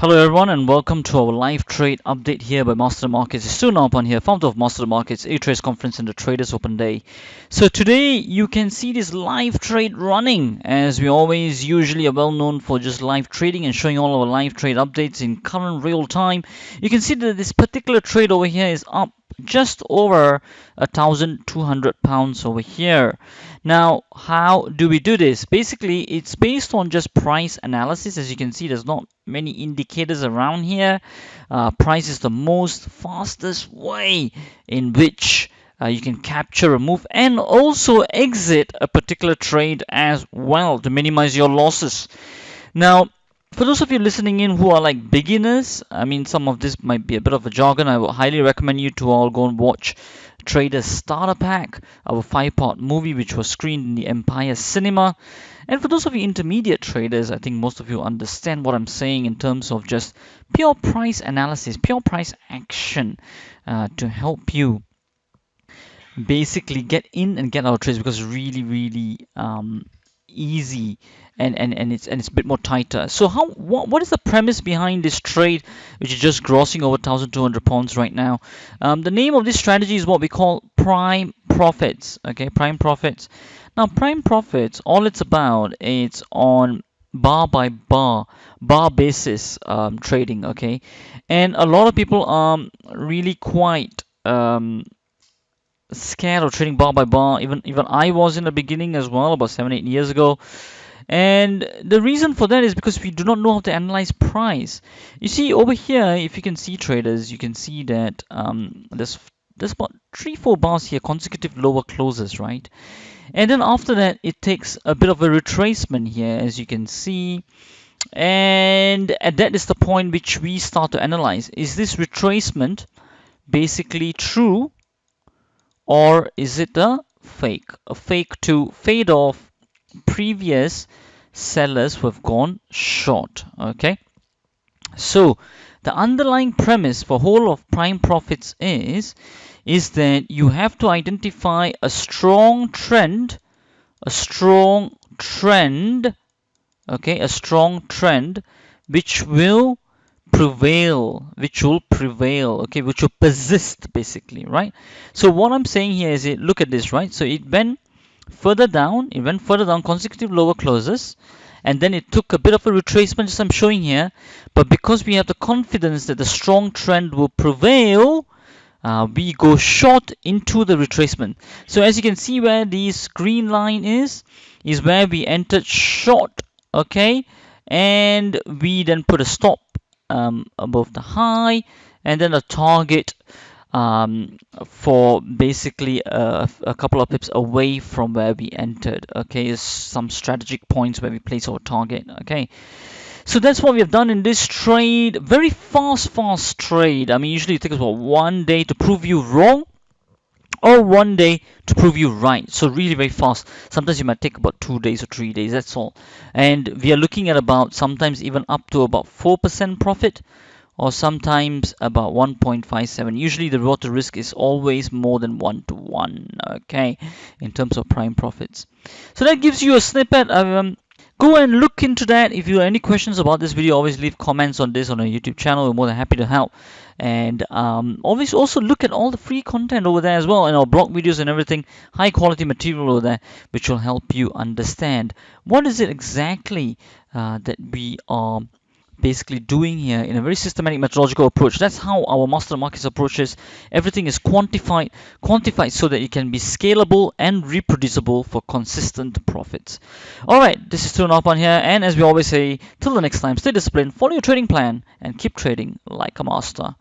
Hello everyone and welcome to our live trade update here by Master Markets. It's Stu Naupan here, founder of Master Markets, A-Trades Conference and the Traders Open Day. So today you can see this live trade running, as we always usually are well known for just live trading and showing all our live trade updates in current real time. You can see that this particular trade over here is up just over £1,200 over here. Now, how do we do this? Basically, it's based on just price analysis. As you can see, there's not many indicators around here. Price is the most fastest way in which you can capture a move and also exit a particular trade as well to minimize your losses. Now, for those of you listening in who are like beginners, I mean, some of this might be a bit of a jargon. I would highly recommend you to all go and watch Traders Starter Pack, our 5-part movie which was screened in the Empire Cinema. And for those of you intermediate traders, I think most of you understand what I'm saying in terms of just pure price analysis, pure price action to help you basically get in and get out of trades, because it's really easy and it's a bit more tighter. So what is the premise behind this trade, which is just grossing over £1,200 right now? The name of this strategy is what we call prime profits. Okay, prime profits. Now, prime profits, all it's about, it's on bar by bar basis trading. Okay, and a lot of people are really quite scared of trading bar by bar. Even I was in the beginning as well, about 7-8 years ago. And the reason for that is because we do not know how to analyze price. You see over here, if you can see traders, you can see that there's about 3-4 bars here, consecutive lower closes, right? And then after that, it takes a bit of a retracement here, as you can see. And that is the point which we start to analyze. Is this retracement basically true, or is it a fake? A fake to fade off previous sellers who have gone short. Okay, so the underlying premise for whole of prime profits is that you have to identify a strong trend, okay, a strong trend which will prevail, okay, which will persist basically, right? So what I'm saying here is, look at this, right? So it went further down, consecutive lower closes, and then it took a bit of a retracement, as I'm showing here. But because we have the confidence that the strong trend will prevail, we go short into the retracement. So as you can see, where this green line is where we entered short, okay, and we then put a stop above the high, and then a target for basically a couple of pips away from where we entered. Okay, is some strategic points where we place our target. Okay, so that's what we have done in this trade. Very fast trade. I mean, usually it takes about 1 day to prove you wrong, or 1 day to prove you right. So really very fast. Sometimes you might take about 2 days or 3 days, that's all. And we are looking at about sometimes even up to about 4% profit, or sometimes about 1.57. Usually the reward to risk is always more than 1-to-1, okay, in terms of prime profits. So that gives you a snippet. Go and look into that. If you have any questions about this video, always leave comments on this on our YouTube channel. We're more than happy to help. And always also look at all the free content over there as well, and our blog videos and everything, high quality material over there, which will help you understand what is it exactly that we are basically doing here in a very systematic methodological approach. That's how our Master Markets approaches. Everything is quantified so that it can be scalable and reproducible for consistent profits. Alright, this is Stu Naupan here, and as we always say, till the next time, stay disciplined, follow your trading plan, and keep trading like a master.